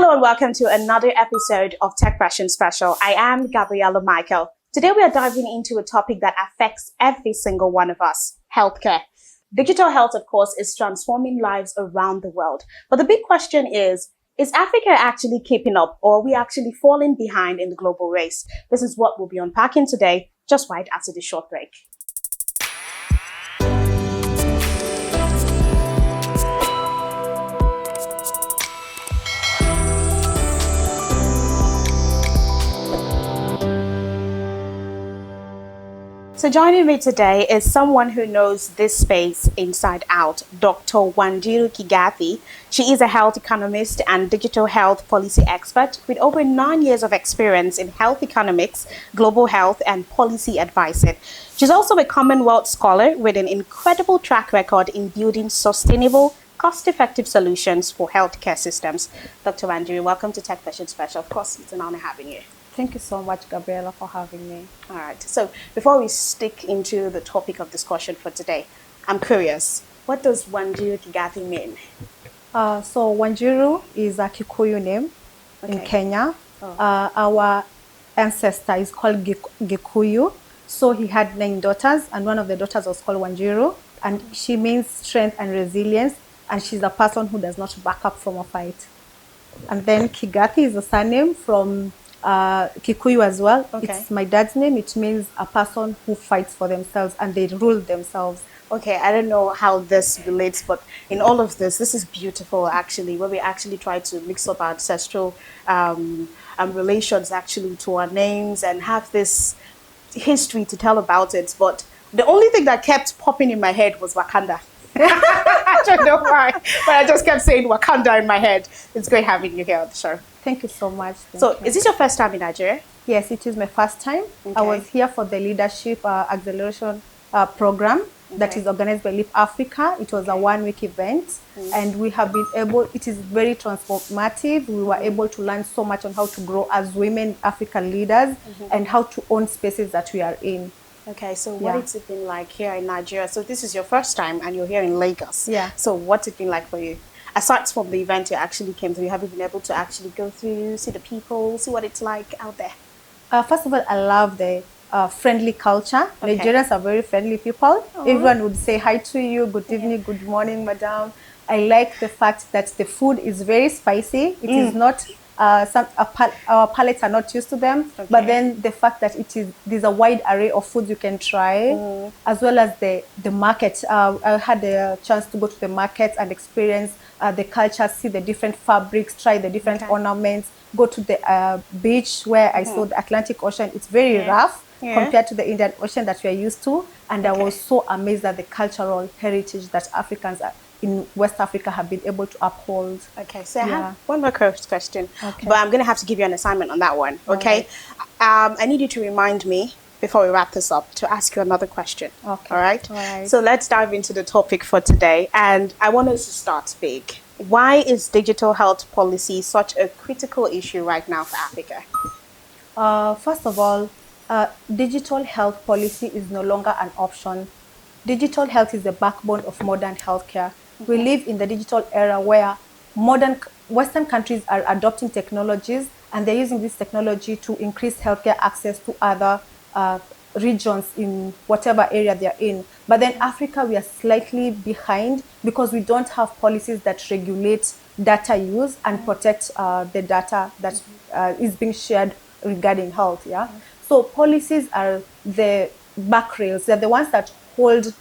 Hello and welcome to another episode of Techpression Special. I am Gabriella Michael. Today we are diving into a topic that affects every single one of us, healthcare. Digital health, of course, is transforming lives around the world. But the big question is Africa actually keeping up, or are we actually falling behind in the global race? This is what we'll be unpacking today, just right after this short break. So joining me today is someone who knows this space inside out, Dr. Wanjiru Kigathi. She is a health economist and digital health policy expert with over 9 years of experience in health economics, global health, and policy advising. She's also a Commonwealth scholar with an incredible track record in building sustainable, cost-effective solutions for healthcare systems. Dr. Wanjiru, welcome to Techpression Special. Of course, it's an honor having you. Thank you so much, Gabriella, for having me. All right. So before we stick into the topic of discussion for today, I'm curious, what does Wanjiru Kigathi mean? So Wanjiru is a Kikuyu name in Kenya. Our ancestor is called Gikuyu. So he had 9 daughters, and one of the daughters was called Wanjiru. And she means strength and resilience, and she's a person who does not back up from a fight. And then Kigathi is a surname from Kikuyu as well. It's my dad's name. It means a person who fights for themselves and they rule themselves. Okay, I don't know how this relates, but in all of this is beautiful actually, where we actually try to mix up our ancestral relations actually to our names and have this history to tell about it. But the only thing that kept popping in my head was Wakanda. I don't know why, but I just kept saying Wakanda in my head. It's great having you here on the show. Thank you so much. Is this your first time in Nigeria? Yes, it is my first time. I was here for the leadership acceleration program that is organized by Leap Africa. It was a 1-week event, and we have been able, it is very transformative. We were able to learn so much on how to grow as women African leaders and how to own spaces that we are in. Okay, so what has it been like here in Nigeria? So this is your first time and you're here in Lagos. Yeah. So what's it been like for you? Aside from the event you actually came through, have you been able to actually go through, see the people, see what it's like out there? First of all, I love the friendly culture. Nigerians are very friendly people. Everyone would say hi to you, good evening, good morning, madam. I like the fact that the food is very spicy. It is not, our palates are not used to them, but then the fact that there's a wide array of foods you can try, as well as the market. I had the chance to go to the market and experience the culture, see the different fabrics, try the different ornaments, go to the beach where I saw the Atlantic Ocean. It's very rough compared to the Indian Ocean that we are used to. And I was so amazed at the cultural heritage that Africans in West Africa have been able to uphold. Okay, so I have one more question, but I'm going to have to give you an assignment on that one, okay? I need you to remind me, before we wrap this up, to ask you another question, all right? So let's dive into the topic for today, and I want us to start big. Why is digital health policy such a critical issue right now for Africa? First of all, digital health policy is no longer an option. Digital health is the backbone of modern healthcare. We live in the digital era where modern Western countries are adopting technologies, and they're using this technology to increase healthcare access to other regions in whatever area they're in. But then Africa, we are slightly behind because we don't have policies that regulate data use and protect the data that is being shared regarding health. So policies are the back rails. They're the ones that hold,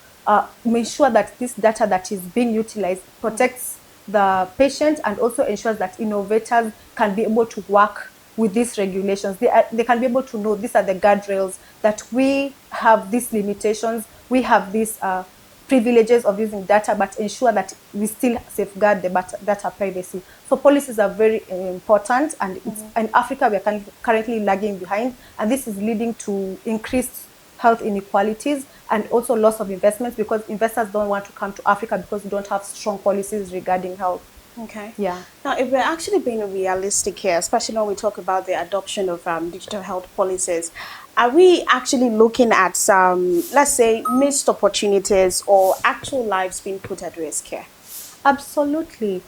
make sure that this data that is being utilized protects the patient and also ensures that innovators can be able to work with these regulations. They can be able to know these are the guardrails, that we have these limitations, we have these privileges of using data, but ensure that we still safeguard the data privacy. So policies are very important, and in Africa we are currently lagging behind, and this is leading to increased health inequalities and also loss of investments, because investors don't want to come to Africa because we don't have strong policies regarding health. Okay. Yeah. Now, if we're actually being realistic here, especially when we talk about the adoption of digital health policies, are we actually looking at some, let's say, missed opportunities or actual lives being put at risk here? Absolutely.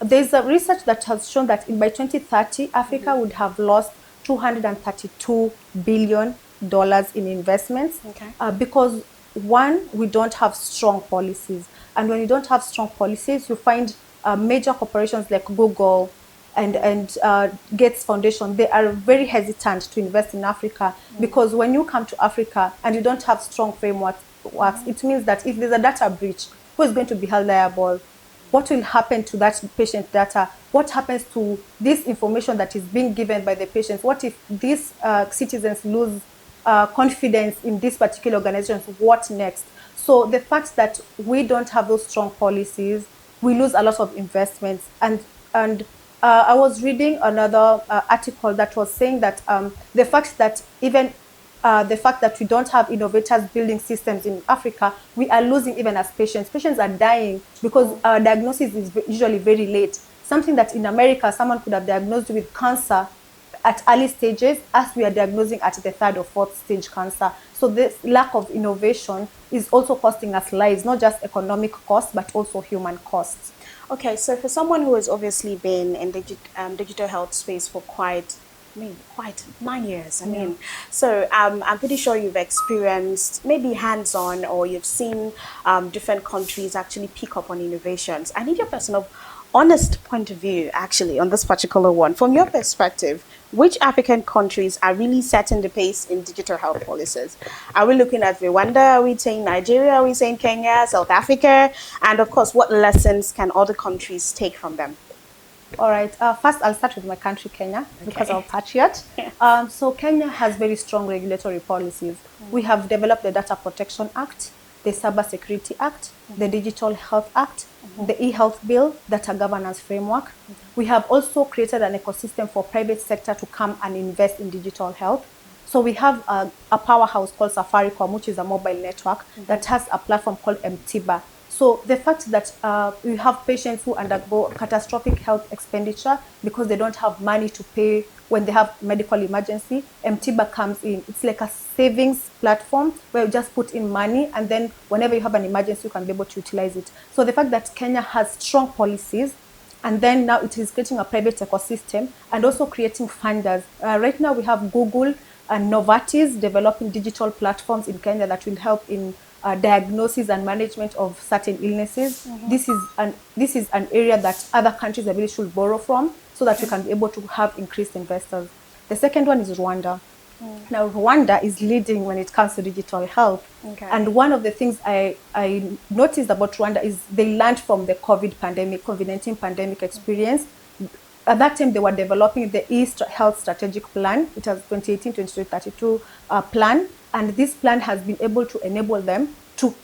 there's a research that has shown that by 2030, Africa would have lost $232 billion in investments, Okay. because one, we don't have strong policies. And when you don't have strong policies, you find major corporations like Google and Gates Foundation, they are very hesitant to invest in Africa, because when you come to Africa and you don't have strong frameworks, it means that if there's a data breach, who is going to be held liable? What will happen to that patient data? What happens to this information that is being given by the patients? What if these citizens lose confidence in these particular organizations? What next? So the fact that we don't have those strong policies, we lose a lot of investments. And I was reading another article that was saying that the fact that we don't have innovators building systems in Africa, we are losing even as patients. Patients are dying because our diagnosis is usually very late. Something that in America, someone could have diagnosed with cancer at early stages, as we are diagnosing at the third or fourth stage cancer. So this lack of innovation is also costing us lives, not just economic costs, but also human costs. Okay, so for someone who has obviously been in digital health space for quite 9 years. So I'm pretty sure you've experienced maybe hands-on, or you've seen different countries actually pick up on innovations. I need your personal, honest point of view actually on this particular one. From your perspective, which African countries are really setting the pace in digital health policies? Are we looking at Rwanda? Are we saying Nigeria? Are we saying Kenya, South Africa? And of course, what lessons can other countries take from them? All right. First, I'll start with my country, Kenya, because I'm a patriot. So Kenya has very strong regulatory policies. We have developed the Data Protection Act, the Cyber Security Act, the Digital Health Act, the e-health bill, data governance framework. We have also created an ecosystem for private sector to come and invest in digital health. So we have a powerhouse called Safaricom, which is a mobile network that has a platform called MTIBA. So the fact that we have patients who undergo catastrophic health expenditure because they don't have money to pay when they have medical emergency, MTIBA comes in. It's like a savings platform where you just put in money, and then whenever you have an emergency, you can be able to utilize it. So the fact that Kenya has strong policies, and then now it is creating a private ecosystem and also creating funders. Right now we have Google and Novartis developing digital platforms in Kenya that will help in diagnosis and management of certain illnesses. This is an area that other countries really should borrow from, so that we can be able to have increased investors. The second one is Rwanda. Now, Rwanda is leading when it comes to digital health. And one of the things I noticed about Rwanda is they learned from the COVID-19 pandemic experience. At that time, they were developing the Health Strategic Plan. It was 2018-2032 plan. And this plan has been able to enable them to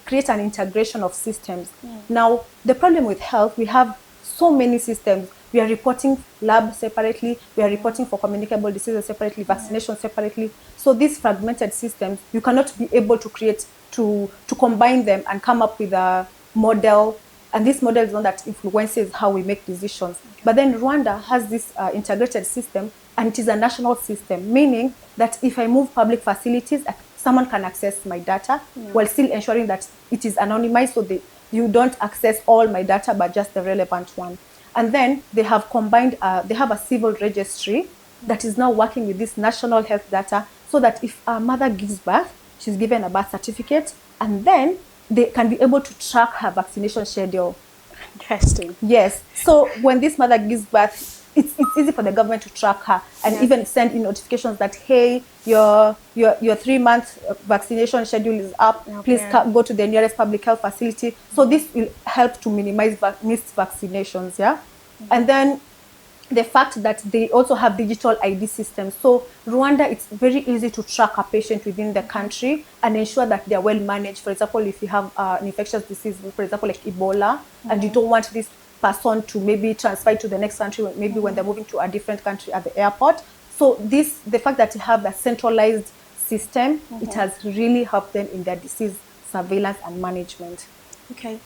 create an integration of systems. Now, the problem with health, we have so many systems. We are reporting lab separately. We are reporting for communicable diseases separately, vaccination separately. So these fragmented systems, you cannot be able to combine them and come up with a model. And this model is one that influences how we make decisions. But then Rwanda has this integrated system, and it is a national system, meaning that if I move public facilities, someone can access my data while still ensuring that it is anonymized, so you don't access all my data, but just the relevant one. And then they have combined, they have a civil registry that is now working with this national health data, so that if a mother gives birth, she's given a birth certificate, and then they can be able to track her vaccination schedule. Interesting. Yes. So when this mother gives birth, it's easy for the government to track her and even send in notifications that, hey, your 3-month vaccination schedule is up. Please go to the nearest public health facility. So this will help to minimize missed vaccinations. And then the fact that they also have digital ID systems. So Rwanda, it's very easy to track a patient within the country and ensure that they are well managed. For example, if you have an infectious disease, for example, like Ebola, and you don't want this person to maybe transfer to the next country, maybe when they're moving to a different country at the airport. So the fact that you have a centralized system, it has really helped them in their disease surveillance and management. Okay.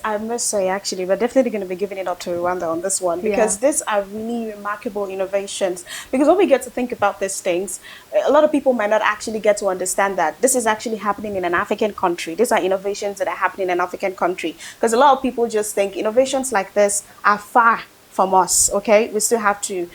I must say, actually, we're definitely going to be giving it up to Rwanda on this one Yeah. because these are really remarkable innovations. Because when we get to think about these things, a lot of people might not actually get to understand that this is actually happening in an African country. These are innovations that are happening in an African country. Because a lot of people just think innovations like this are far from us. Okay, we still have to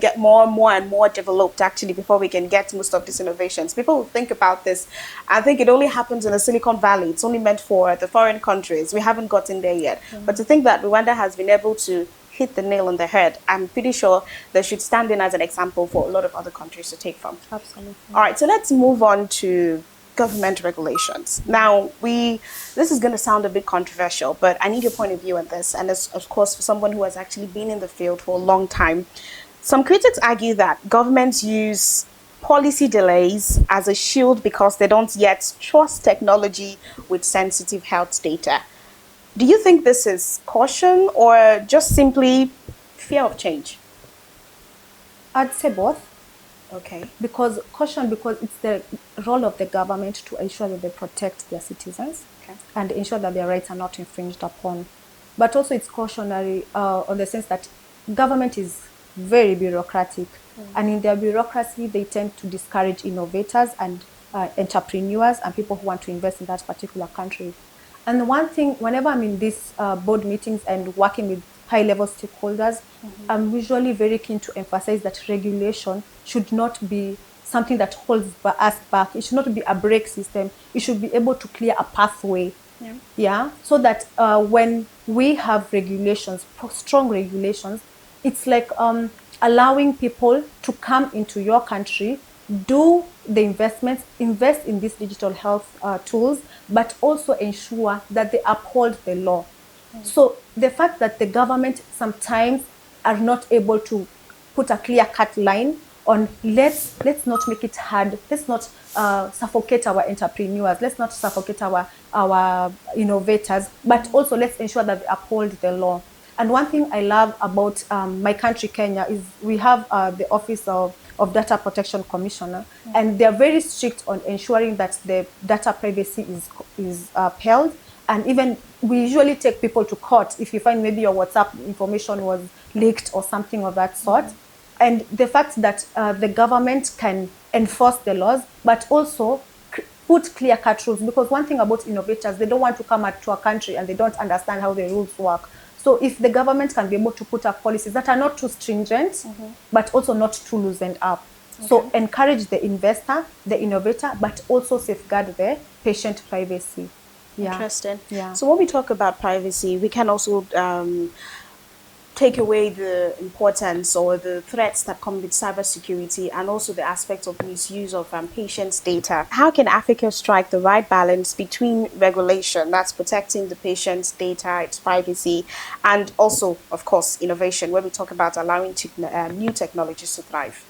get more and more developed actually before we can get most of these innovations. People think about this, I think it only happens in the Silicon Valley. It's only meant for the foreign countries. We haven't gotten there yet. But to think that Rwanda has been able to hit the nail on the head, I'm pretty sure they should stand in as an example for a lot of other countries to take from. Absolutely. All right, so let's move on to government regulations. Now, this is going to sound a bit controversial, but I need your point of view on this. And as, of course, for someone who has actually been in the field for a long time, some critics argue that governments use policy delays as a shield because they don't yet trust technology with sensitive health data. Do you think this is caution or just simply fear of change? I'd say both. Okay. Because caution, because it's the role of the government to ensure that they protect their citizens, Okay. and ensure that their rights are not infringed upon. But also it's cautionary on the sense that government is very bureaucratic, and in their bureaucracy they tend to discourage innovators and entrepreneurs and people who want to invest in that particular country. And one thing, whenever I'm in these board meetings and working with high-level stakeholders, I'm usually very keen to emphasize that regulation should not be something that holds us back. It should not be a brake system. It should be able to clear a pathway. Yeah. So that when we have regulations, strong regulations, it's like allowing people to come into your country, do the investments, invest in these digital health tools, but also ensure that they uphold the law. So the fact that the government sometimes are not able to put a clear-cut line on, let's not make it hard. Let's not suffocate our entrepreneurs. Let's not suffocate our innovators. But also let's ensure that we uphold the law. And one thing I love about my country, Kenya, is we have the Office of Data Protection Commissioner, and they're very strict on ensuring that the data privacy is upheld. And even we usually take people to court if you find maybe your WhatsApp information was leaked or something of that sort. And the fact that the government can enforce the laws, but also put clear-cut rules. Because one thing about innovators, they don't want to come to a country and they don't understand how the rules work. So if the government can be able to put up policies that are not too stringent, but also not too loosened up. Okay. So encourage the investor, the innovator, but also safeguard the patient privacy. Yeah. Interesting. Yeah. So when we talk about privacy, we can also take away the importance or the threats that come with cybersecurity and also the aspect of misuse of patients' data. How can Africa strike the right balance between regulation, that's protecting the patient's data, its privacy, and also, of course, innovation, where we talk about allowing new technologies to thrive?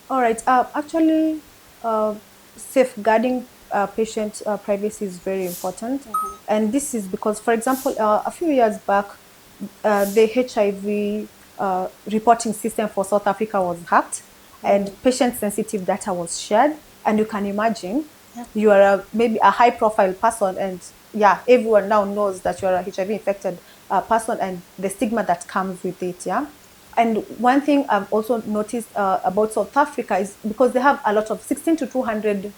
All right. Actually, safeguarding patient privacy is very important. And this is because, for example, a few years back, the HIV reporting system for South Africa was hacked, and patient-sensitive data was shared. And you can imagine, you are maybe a high-profile person, and yeah, everyone now knows that you are a HIV-infected person, and the stigma that comes with it. Yeah. And one thing I've also noticed about South Africa is because they have a lot of 16 to 200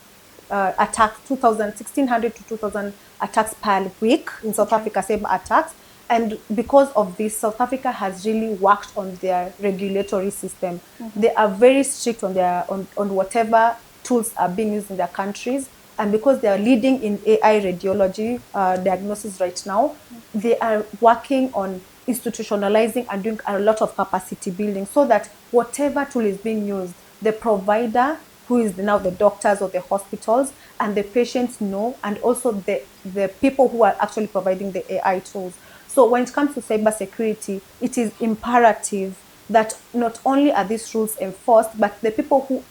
attacks, 1,600 to 2,000 attacks per week in South Africa, same attacks. And because of this, South Africa has really worked on their regulatory system. They are very strict on their on whatever tools are being used in their countries. And because they are leading in AI radiology diagnosis right now, they are working on institutionalizing and doing a lot of capacity building so that whatever tool is being used, the provider, who is now the doctors or the hospitals, and the patients know, and also the people who are actually providing the AI tools. So when it comes to cybersecurity, it is imperative that not only are these rules enforced, but the people who,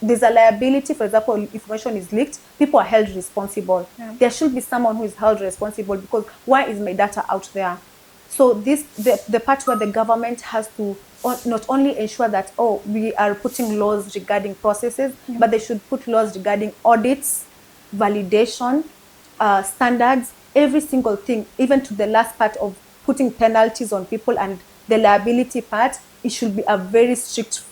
there's a liability, for example, information is leaked, people are held responsible. There should be someone who is held responsible, because why is my data out there? So the part where the government has to not only ensure that, we are putting laws regarding processes, but they should put laws regarding audits, validation, standards, every single thing, even to the last part of putting penalties on people and the liability part, it should be a very strict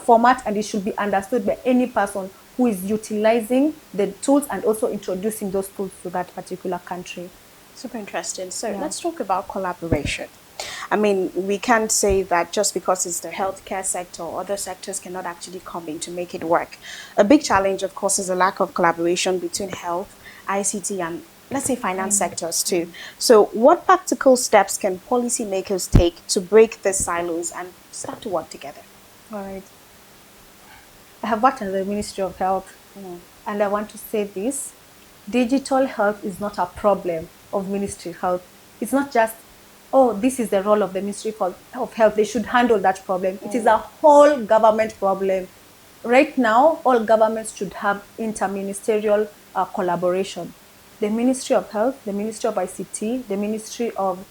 format, and it should be understood by any person who is utilizing the tools and also introducing those tools to that particular country. Super interesting. So let's talk about collaboration. I mean, we can't say that just because it's the healthcare sector, other sectors cannot actually come in to make it work. A big challenge, of course, is a lack of collaboration between health, ICT, and let's say finance sectors too. So what practical steps can policymakers take to break the silos and start to work together? All right. I have worked in the Ministry of Health, and I want to say this. Digital health is not a problem of Ministry of Health. It's not just, oh, this is the role of the Ministry of Health. They should handle that problem. It is a whole government problem. Right now, all governments should have interministerial collaboration. The Ministry of Health, the Ministry of ICT, the Ministry of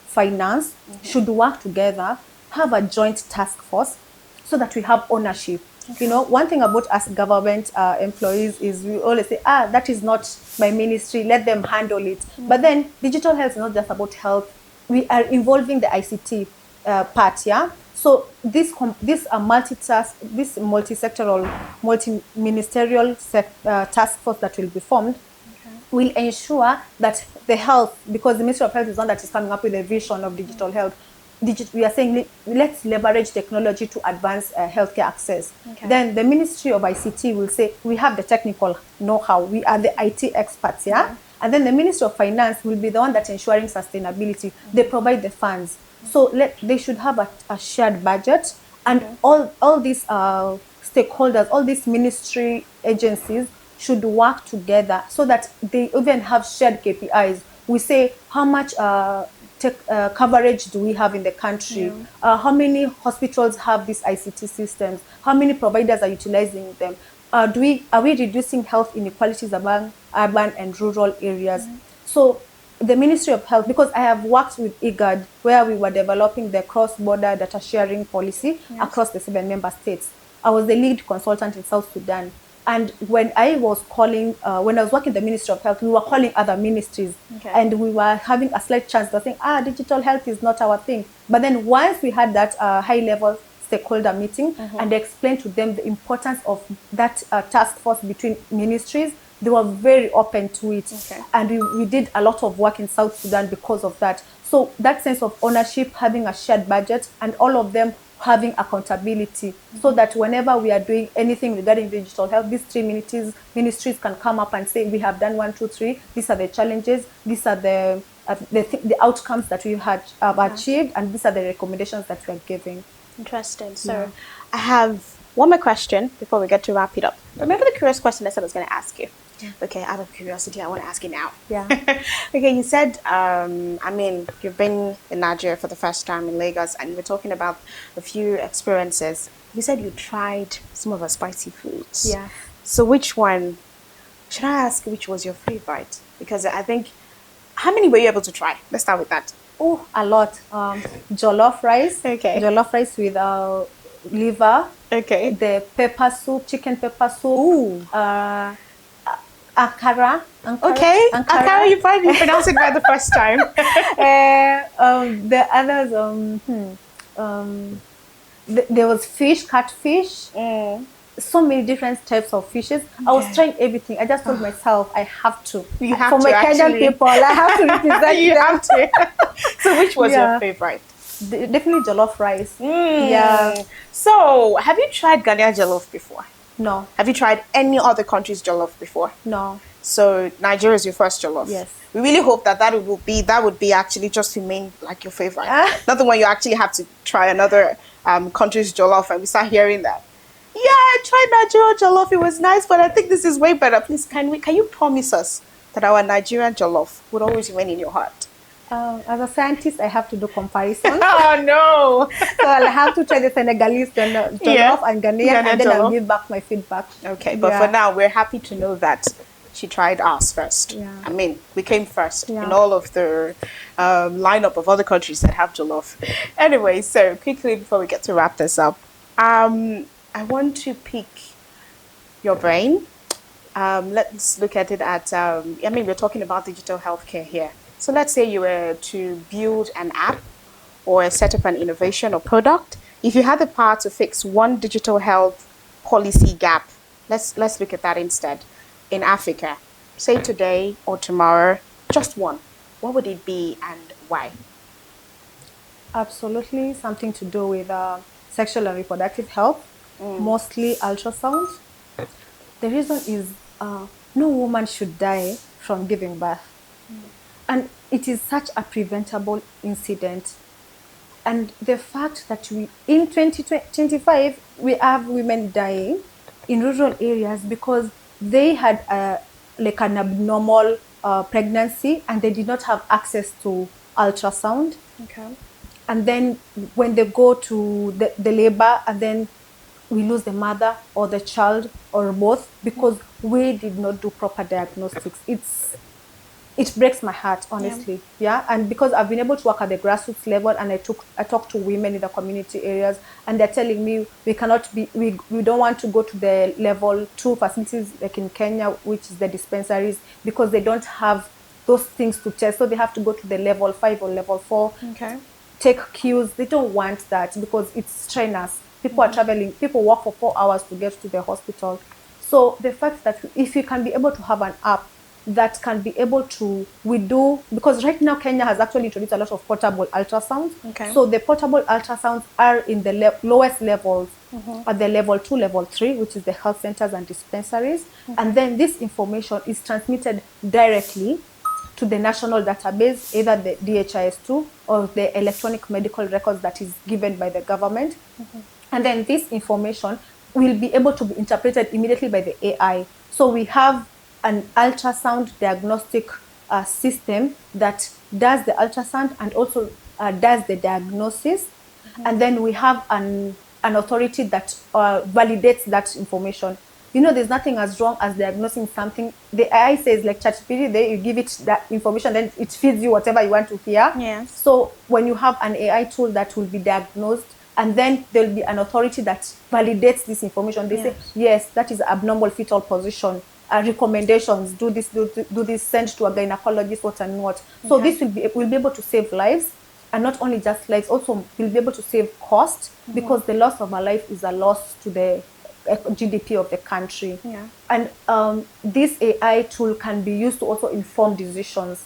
Finance should work together, have a joint task force so that we have ownership. You know, one thing about us government employees is we always say, that is not my ministry, let them handle it. But then digital health is not just about health. We are involving the ICT part, yeah? So this multi-sectoral, multi-ministerial task force that will be formed will ensure that the health, because the Ministry of Health is one that is coming up with a vision of digital health, we are saying let's leverage technology to advance healthcare access. Then the Ministry of ICT will say we have the technical know-how, we are the IT experts, yeah? And then the Ministry of Finance will be the one that's ensuring sustainability. They provide the funds. So they should have a shared budget, and all these stakeholders, all these ministry agencies should work together so that they even have shared KPIs. We say how much coverage do we have in the country? How many hospitals have these ICT systems? How many providers are utilizing them? Are we reducing health inequalities among urban and rural areas? So the Ministry of Health, because I have worked with IGAD, where we were developing the cross-border data sharing policy across the 7 member states. I was the lead consultant in South Sudan. And when I was calling, when I was working in the Ministry of Health, we were calling other ministries, and we were having a slight chance of saying, digital health is not our thing. But then once we had that high-level stakeholder meeting and explained to them the importance of that task force between ministries, they were very open to it. And we did a lot of work in South Sudan because of that. So that sense of ownership, having a shared budget, and all of them having accountability, so that whenever we are doing anything regarding digital health, these 3 ministries can come up and say, we have done 1, 2, 3. These are the challenges. These are the outcomes that we have achieved, and these are the recommendations that we are giving. Interesting. So I have one more question before we get to wrap it up. Remember the curious question I said I was going to ask you? Okay, out of curiosity, I want to ask you now. Okay, you said, I mean, you've been in Nigeria for the first time in Lagos, and we're talking about a few experiences. You said you tried some of the spicy foods. So which one, should I ask which was your favorite? Because I think, how many were you able to try? Let's start with that. Oh, a lot. Jollof rice. Jollof rice with liver. The pepper soup, chicken pepper soup. Akara. Akara, you probably pronounced it right the first time. The others, there was fish, catfish. So many different types of fishes. I was trying everything. I just told myself I have to. You have for to, my Kenyan people, I have to represent you have to. So which was your favorite? Definitely jollof rice. So have you tried Ghanaian jollof before? No. Have you tried any other country's jollof before? No. So Nigeria is your first jollof? Yes. We really hope that would be actually just remain like your favorite. Not the one you actually have to try another country's jollof and we start hearing that. Yeah, I tried Nigerian jollof. It was nice, but I think this is way better. Please, can you promise us that our Nigerian jollof would always remain in your heart? As a scientist, I have to do comparisons. Oh no! So I'll have to try the Senegalese jollof and Ghanaian, and then I'll give back my feedback. Okay, but for now, we're happy to know that she tried ours first. I mean, we came first in all of the lineup of other countries that have jollof. Anyway, so quickly before we get to wrap this up, I want to pick your brain Let's look at it at, I mean, we're talking about digital healthcare here. So let's say you were to build an app or set up an innovation or product. If you had the power to fix one digital health policy gap, let's look at that instead. In Africa, say today or tomorrow, just one. What would it be and why? Absolutely, something to do with sexual and reproductive health, mostly ultrasound. The reason is no woman should die from giving birth. And it is such a preventable incident. And the fact that we, in 2025, we have women dying in rural areas because they had like an abnormal pregnancy and they did not have access to ultrasound. Okay. And then when they go to the labor, and then we lose the mother or the child or both because we did not do proper diagnostics. It breaks my heart, honestly. Yeah. And because I've been able to work at the grassroots level, and I talk to women in the community areas, and they're telling me we don't want to go to the level 2 facilities like in Kenya, which is the dispensaries, because they don't have those things to test. So they have to go to the level 5 or level 4. Okay. Take cues. They don't want that because it's strenuous. People are traveling. People walk for 4 hours to get to the hospital. So the fact that if you can be able to have an app that can be able to, because right now Kenya has actually introduced a lot of portable ultrasounds. Okay. So the portable ultrasounds are in the lowest levels, at the level 2, level 3, which is the health centers and dispensaries. And then this information is transmitted directly to the national database, either the DHIS2 or the electronic medical records that is given by the government. And then this information will be able to be interpreted immediately by the AI. So we have an ultrasound diagnostic system that does the ultrasound and also does the diagnosis. And then we have an authority that validates that information. You know, there's nothing as wrong as diagnosing something. The AI says, like ChatGPT, there you give it that information, then it feeds you whatever you want to hear. Yes. So when you have an AI tool that will be diagnosed, and then there'll be an authority that validates this information. They say, yes, that is abnormal fetal position. Recommendations, do this, send to a gynecologist, what and what. So this will be able to save lives, and not only just lives, also will be able to save cost, because the loss of a life is a loss to the GDP of the country. Yeah. And this AI tool can be used to also inform decisions.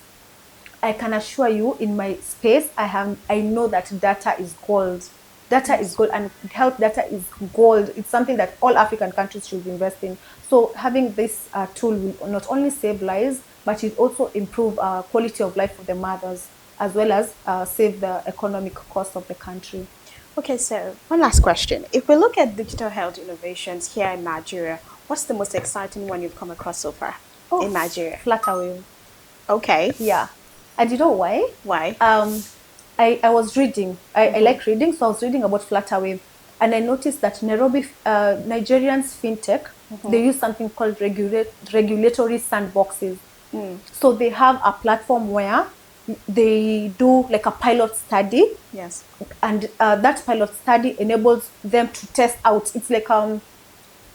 I can assure you, in my space, I know that data is gold. Data is gold, and health data is gold. It's something that all African countries should invest in. So having this tool will not only save lives, but it also improve quality of life for the mothers, as well as save the economic cost of the country. Okay, so one last question. If we look at digital health innovations here in Nigeria, what's the most exciting one you've come across so far in Nigeria? Flutterwave. Okay. Yeah. And you know why? Why? I was reading. I like reading, so I was reading about Flutterwave, and I noticed that Nairobi, Nigerians fintech, they use something called regulatory sandboxes. So they have a platform where they do like a pilot study. Yes. And that pilot study enables them to test out. It's like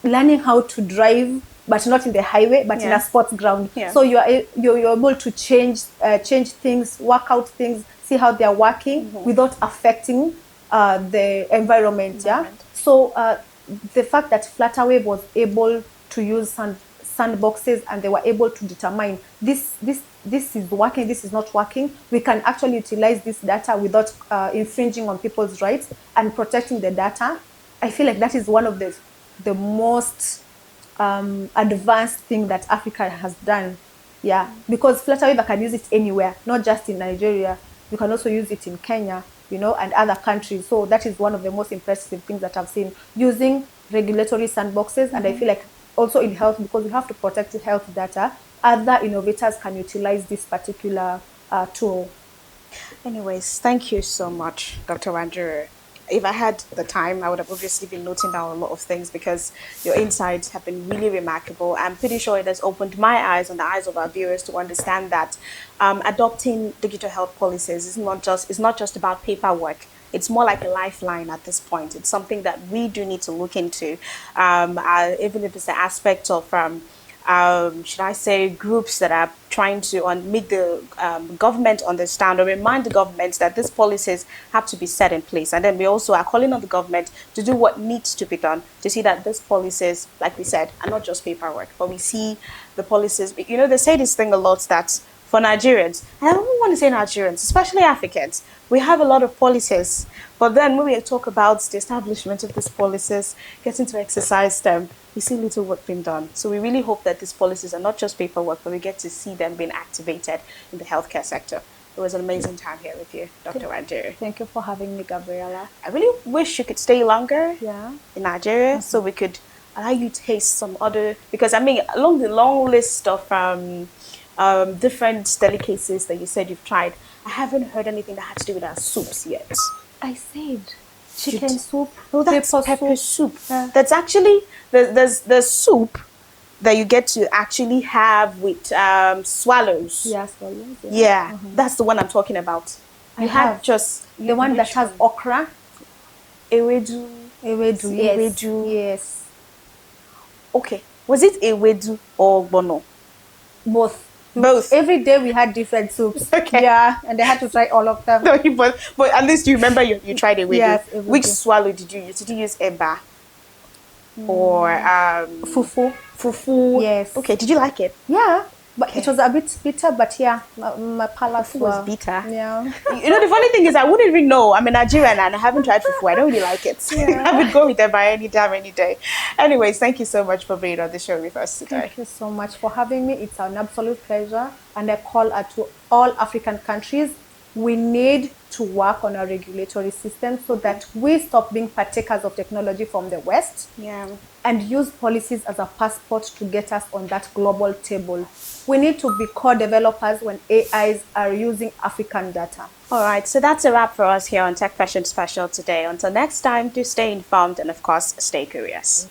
learning how to drive, but not in the highway, but in a sports ground. Yeah. So you're able to change things, work out things, see how they're working without affecting the environment. Yeah. So the fact that Flutterwave was able to use sandboxes, and they were able to determine this is working, this is not working. We can actually utilize this data without infringing on people's rights and protecting the data. I feel like that is one of the most advanced thing that Africa has done. Yeah, because Flutterwave, I can use it anywhere, not just in Nigeria. You can also use it in Kenya, you know, and other countries. So that is one of the most impressive things that I've seen, using regulatory sandboxes. And I feel like also in health, because we have to protect the health data, other innovators can utilize this particular tool. Anyways, thank you so much, Dr. Wanjiru. If I had the time, I would have obviously been noting down a lot of things, because your insights have been really remarkable. I'm pretty sure it has opened my eyes and the eyes of our viewers to understand that adopting digital health policies is not just about paperwork. It's more like a lifeline at this point. It's something that we do need to look into, even if it's the aspect of should I say, groups that are trying to make the government understand or remind the government that these policies have to be set in place. And then we also are calling on the government to do what needs to be done to see that these policies, like we said, are not just paperwork, but we see the policies. You know, they say this thing a lot that for Nigerians, and I don't want to say Nigerians, especially Africans, we have a lot of policies. But then when we talk about the establishment of these policies, getting to exercise them, we see little work being done. So we really hope that these policies are not just paperwork, but we get to see them being activated in the healthcare sector. It was an amazing time here with you, Dr. Wanjiru. Thank you for having me, Gabriella. I really wish you could stay longer in Nigeria so we could allow you to taste some other, because I mean, along the long list of different delicacies that you said you've tried, I haven't heard anything that had to do with our soups yet. I said chicken soup. No, that's pepper soup. That's actually the soup that you get to actually have with swallows. Yes, swallows. Yeah, that's the one I'm talking about. You had just the one that has okra. Ewedu. Ewedu. Yes. Ewedu. Yes. Okay. Was it ewedu or bono? Both. Both. Every day we had different soups. Okay. Yeah, and they had to try all of them. No, but at least you remember you tried ewedu. Yes. Which swallow did you use? Did you use eba? Or fufu? Fufu. Yes. Okay. Did you like it? Yeah. But it was a bit bitter, but yeah, my palate was bitter. Yeah. You know, the funny thing is I wouldn't even know. I'm a Nigerian and I haven't tried fufu. I don't really like it. Yeah. I would go with it by any time, any day. Anyways, thank you so much for being on the show with us today. Thank you so much for having me. It's an absolute pleasure. And I call to all African countries, we need to work on our regulatory system so that we stop being partakers of technology from the West. Yeah. And use policies as a passport to get us on that global table. We need to be co-developers when AIs are using African data. All right, so that's a wrap for us here on Techpression Special today. Until next time, do stay informed and, of course, stay curious.